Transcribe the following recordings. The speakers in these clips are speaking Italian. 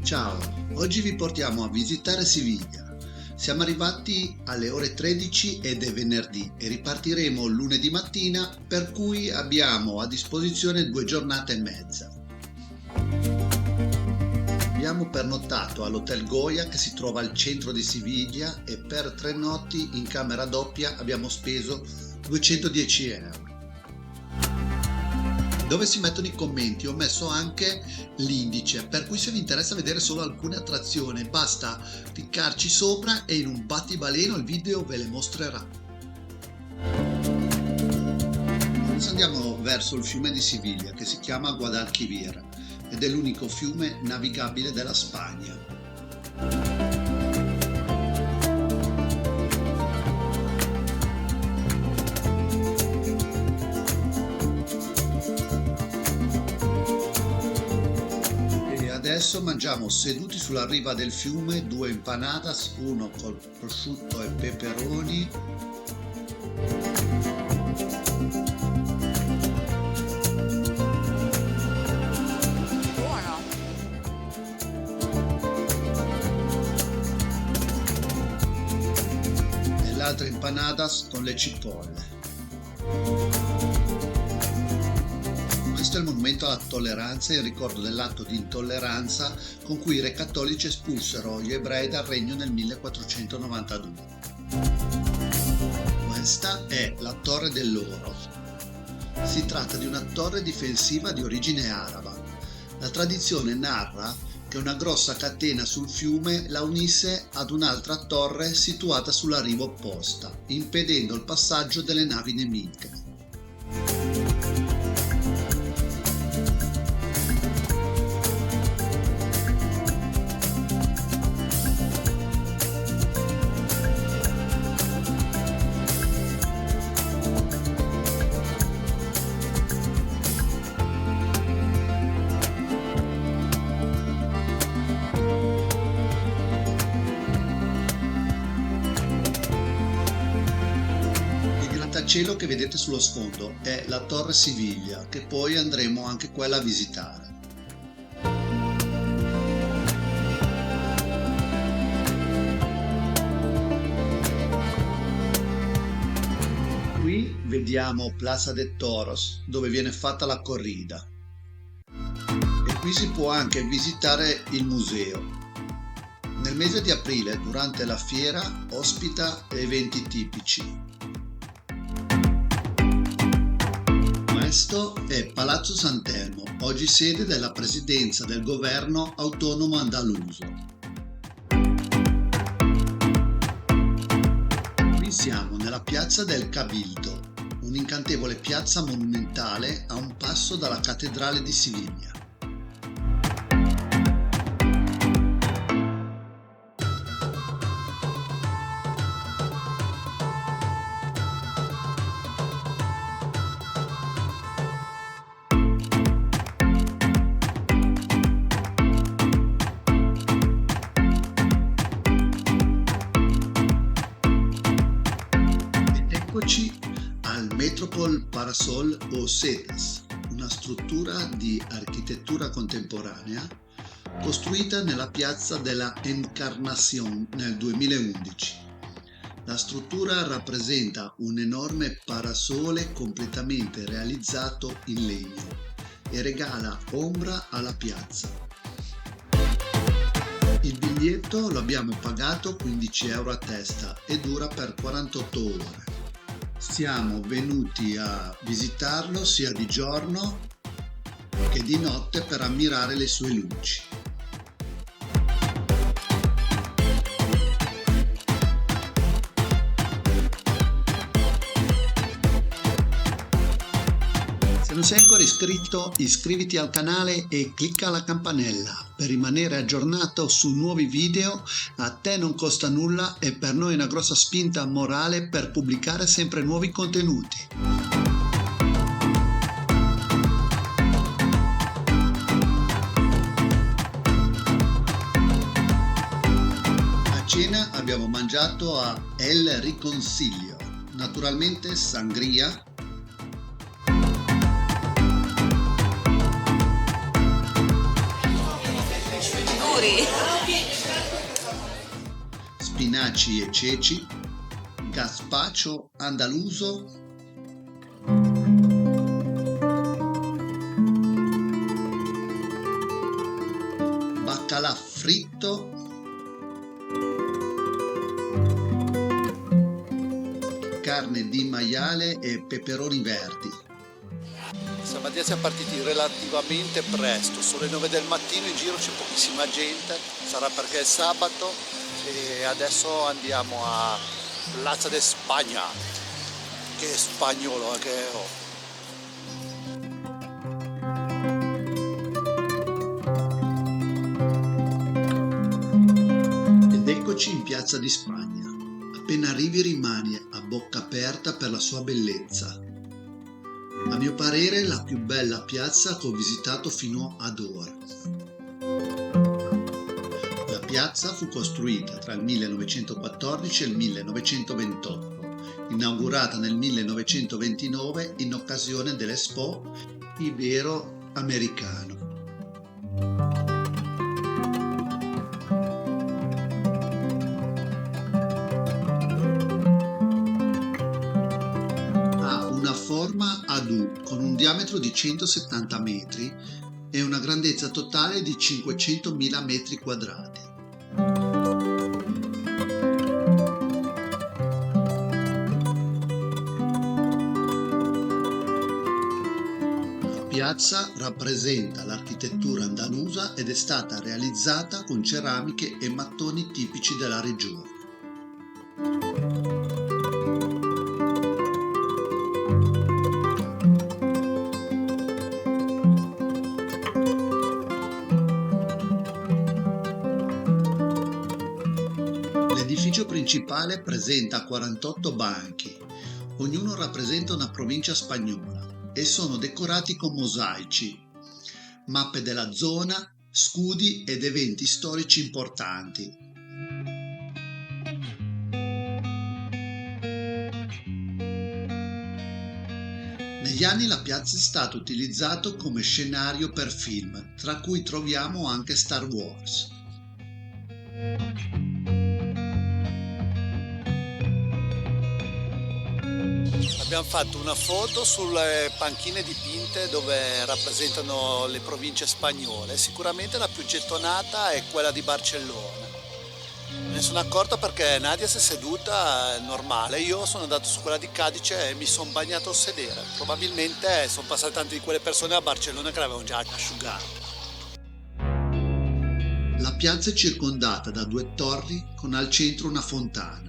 Ciao, oggi vi portiamo a visitare Siviglia. Siamo arrivati alle ore 13 ed è venerdì e ripartiremo lunedì mattina, per cui abbiamo a disposizione 2 giornate e mezza. Abbiamo pernottato all'Hotel Goya che si trova al centro di Siviglia e per 3 notti in camera doppia abbiamo speso 210 euro. Dove si mettono i commenti ho messo anche l'indice, per cui se vi interessa vedere solo alcune attrazioni basta cliccarci sopra e in un battibaleno il video ve le mostrerà. Adesso andiamo verso il fiume di Siviglia che si chiama Guadalquivir ed è l'unico fiume navigabile della Spagna. Adesso mangiamo seduti sulla riva del fiume 2 empanadas, uno col prosciutto e peperoni. Buono! E l'altra empanadas con le cipolle. Questo è il monumento alla tolleranza in ricordo dell'atto di intolleranza con cui i re cattolici espulsero gli ebrei dal regno nel 1492. Questa è la Torre dell'Oro. Si tratta di una torre difensiva di origine araba. La tradizione narra che una grossa catena sul fiume la unisse ad un'altra torre situata sulla riva opposta, impedendo il passaggio delle navi nemiche. Il cielo che vedete sullo sfondo è la Torre Siviglia, che poi andremo anche quella a visitare. Qui vediamo Plaza de Toros, dove viene fatta la corrida. E qui si può anche visitare il museo. Nel mese di aprile, durante la fiera, ospita eventi tipici. Questo è Palazzo San Telmo, oggi sede della presidenza del governo autonomo andaluso. Qui siamo nella piazza del Cabildo, un'incantevole piazza monumentale a un passo dalla cattedrale di Siviglia. Eccoci al Metropol Parasol o Setas, una struttura di architettura contemporanea costruita nella piazza della Encarnación nel 2011. La struttura rappresenta un enorme parasole completamente realizzato in legno e regala ombra alla piazza. Il biglietto lo abbiamo pagato 15 euro a testa e dura per 48 ore. Siamo venuti a visitarlo sia di giorno che di notte per ammirare le sue luci. Se non sei ancora iscritto, iscriviti al canale e clicca la campanella per rimanere aggiornato su nuovi video. A te non costa nulla e per noi è una grossa spinta morale per pubblicare sempre nuovi contenuti. A cena abbiamo mangiato a El Riconsiglio, naturalmente sangria, Sì. Spinaci e ceci, gazpacho andaluso, baccalà fritto, carne di maiale e peperoni verdi. Stamattina siamo partiti relativamente presto, sono le 9 del mattino, in giro c'è pochissima gente, sarà perché è sabato e adesso andiamo a Plaza de España, che è spagnolo anche Ed eccoci in Piazza di Spagna. Appena arrivi rimani a bocca aperta per la sua bellezza. A mio parere la più bella piazza che ho visitato fino ad ora. La piazza fu costruita tra il 1914 e il 1928, inaugurata nel 1929 in occasione dell'Expo Ibero-Americano. Forma ad U con un diametro di 170 metri e una grandezza totale di 500.000 metri quadrati. La piazza rappresenta l'architettura andalusa ed è stata realizzata con ceramiche e mattoni tipici della regione. L'edificio principale presenta 48 banchi, ognuno rappresenta una provincia spagnola e sono decorati con mosaici, mappe della zona, scudi ed eventi storici importanti. Negli anni la piazza è stata utilizzata come scenario per film, tra cui troviamo anche Star Wars. Abbiamo fatto una foto sulle panchine dipinte dove rappresentano le province spagnole. Sicuramente la più gettonata è quella di Barcellona. Me ne sono accorto perché Nadia si è seduta normale, io sono andato su quella di Cadice e mi sono bagnato a sedere. Probabilmente sono passate tante di quelle persone a Barcellona che l'avevano già asciugato. La piazza è circondata da 2 torri con al centro una fontana.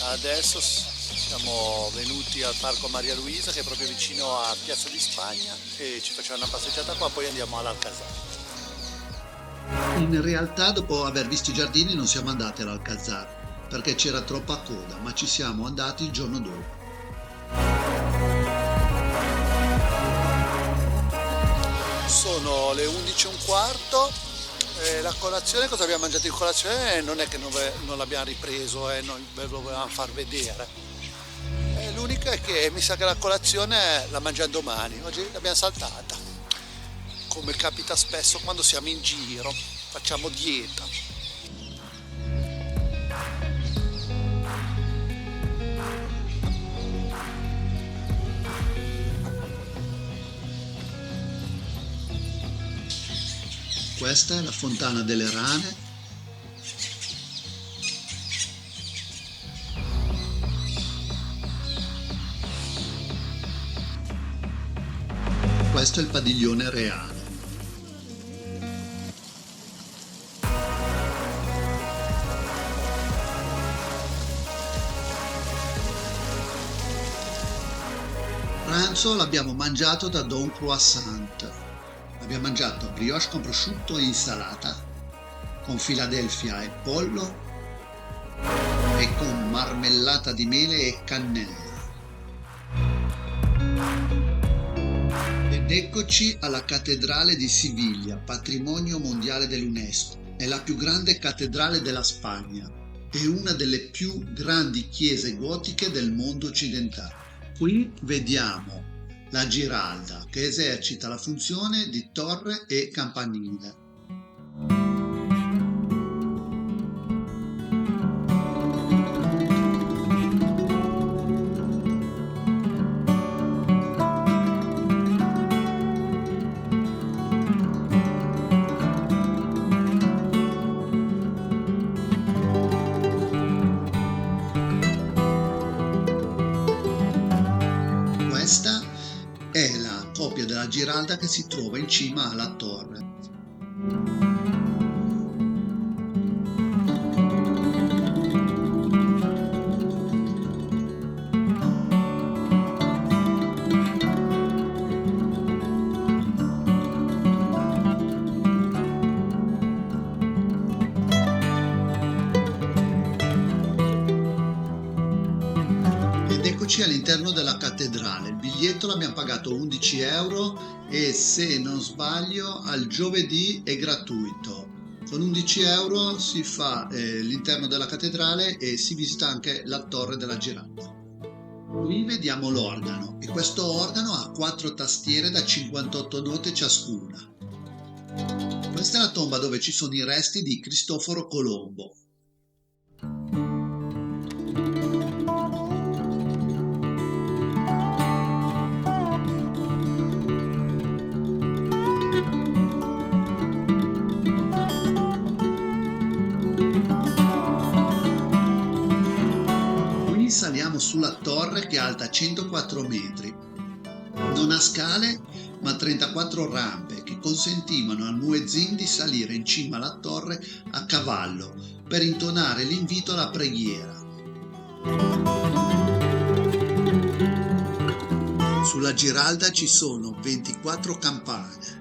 Adesso siamo venuti al Parco Maria Luisa, che è proprio vicino a Piazza di Spagna, e ci facciamo una passeggiata qua, poi andiamo all'Alcazar. In realtà, dopo aver visto i giardini, non siamo andati all'Alcazar perché c'era troppa coda, ma ci siamo andati il giorno dopo. Sono le 11:15. La colazione, cosa abbiamo mangiato in colazione? Non è che non l'abbiamo ripreso e non ve lo volevamo far vedere. L'unica è che mi sa che la colazione la mangiamo domani, oggi l'abbiamo saltata. Come capita spesso quando siamo in giro, facciamo dieta. Questa è la Fontana delle Rane. Questo è il padiglione reale. Pranzo l'abbiamo mangiato da Don Croissant. Abbiamo mangiato brioche con prosciutto e insalata, con Philadelphia e pollo e con marmellata di mele e cannella. Ed eccoci alla Cattedrale di Siviglia, patrimonio mondiale dell'UNESCO. È la più grande cattedrale della Spagna e una delle più grandi chiese gotiche del mondo occidentale. Qui vediamo la Giralda, che esercita la funzione di torre e campanile. Questa è la copia della Giralda che si trova in cima alla torre. Ed eccoci all'interno della cattedrale. Il biglietto l'abbiamo pagato 11 euro e, se non sbaglio, al giovedì è gratuito. Con 11 euro si fa l'interno della cattedrale e si visita anche la torre della Giralda. Qui vediamo l'organo, e questo organo ha 4 tastiere da 58 note ciascuna. Questa è la tomba dove ci sono i resti di Cristoforo Colombo. Saliamo sulla torre, che è alta 104 metri. Non ha scale, ma 34 rampe che consentivano al muezzin di salire in cima alla torre a cavallo per intonare l'invito alla preghiera. Sulla Giralda ci sono 24 campane.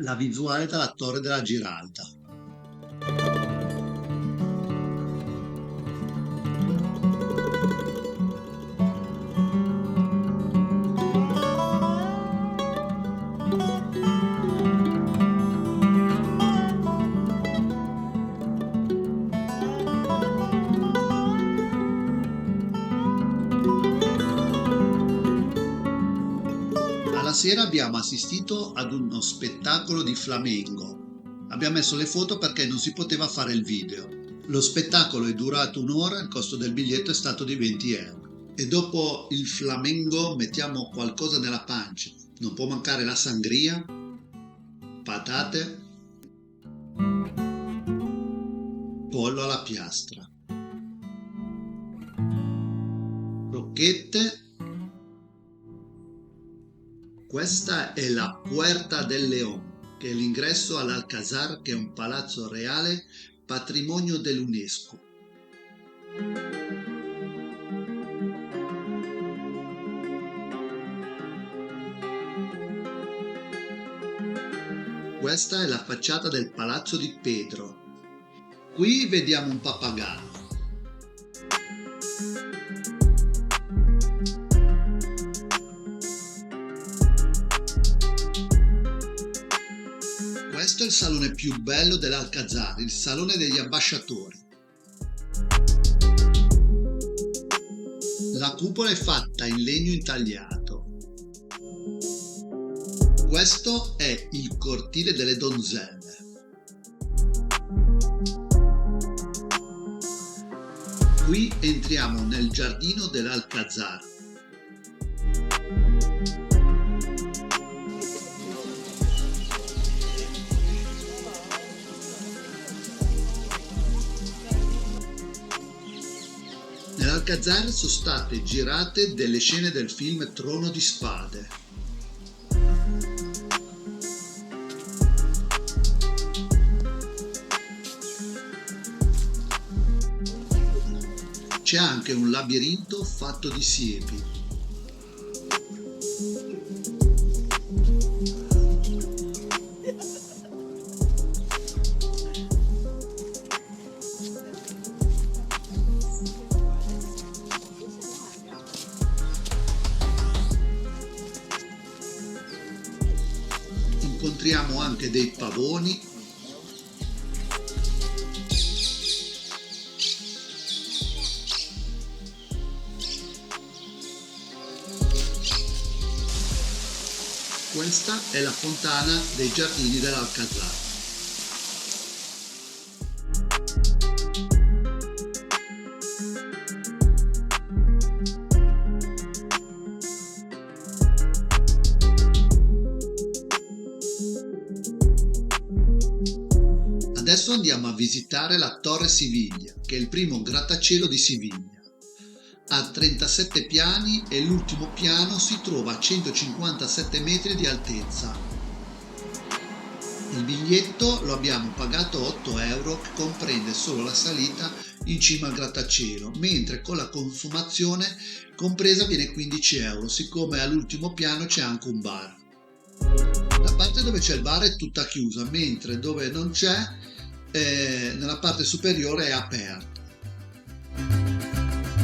La visuale dalla torre della Giralda. Alla sera abbiamo assistito ad uno spettacolo di flamenco. Abbiamo messo le foto perché non si poteva fare il video. Lo spettacolo è durato un'ora, il costo del biglietto è stato di 20 euro. E dopo il flamenco mettiamo qualcosa nella pancia. Non può mancare la sangria, patate, pollo alla piastra, crocchette. Questa è la Puerta del León, che è l'ingresso all'Alcázar, che è un palazzo reale patrimonio dell'UNESCO. Questa è la facciata del Palazzo di Pedro. Qui vediamo un pappagallo. Questo è il salone più bello dell'Alcázar, il salone degli ambasciatori. La cupola è fatta in legno intagliato. Questo è il cortile delle donzelle. Qui entriamo nel giardino dell'Alcázar. Nell'Alcázar sono state girate delle scene del film Trono di Spade. C'è anche un labirinto fatto di siepi. anche dei pavoni. Questa è la fontana dei giardini dell'Alcazar. Adesso andiamo a visitare la Torre Siviglia, che è il primo grattacielo di Siviglia. Ha 37 piani e l'ultimo piano si trova a 157 metri di altezza. Il biglietto lo abbiamo pagato 8 euro, che comprende solo la salita in cima al grattacielo, mentre con la consumazione compresa viene 15 euro, siccome all'ultimo piano c'è anche un bar. La parte dove c'è il bar è tutta chiusa, mentre dove non c'è, nella parte superiore è aperta.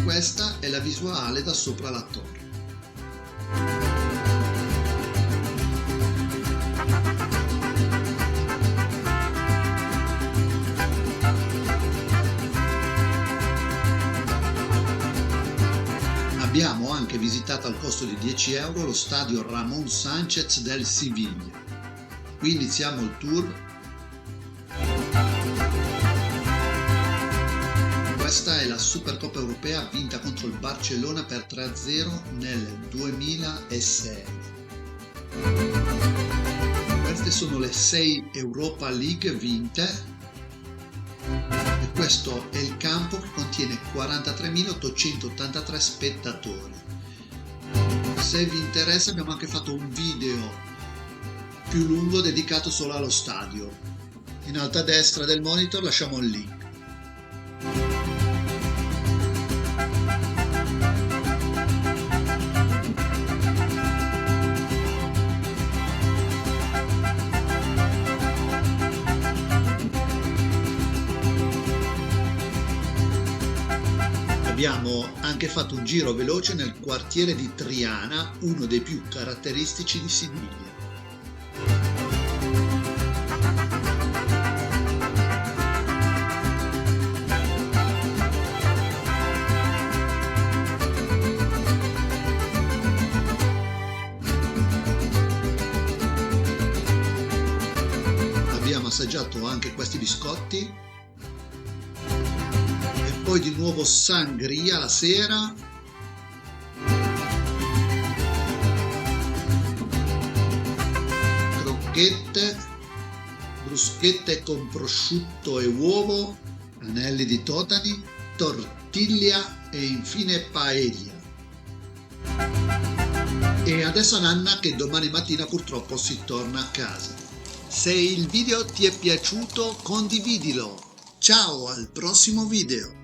Questa è la visuale da sopra la torre. Abbiamo anche visitato al costo di 10 euro lo stadio Ramón Sánchez del Siviglia. Qui iniziamo il tour. Questa è la Supercoppa europea vinta contro il Barcellona per 3-0 nel 2006. Queste sono le 6 Europa League vinte e questo è il campo che contiene 43.883 spettatori. Se vi interessa abbiamo anche fatto un video più lungo dedicato solo allo stadio. In alto a destra del monitor lasciamo il link. Abbiamo anche fatto un giro veloce nel quartiere di Triana, uno dei più caratteristici di Siviglia. Abbiamo assaggiato anche questi biscotti. Poi di nuovo sangria la sera. Crocchette, bruschette con prosciutto e uovo, anelli di totani, tortiglia e infine paella. E adesso a Nanna che domani mattina purtroppo si torna a casa. Se il video ti è piaciuto condividilo. Ciao, al prossimo video!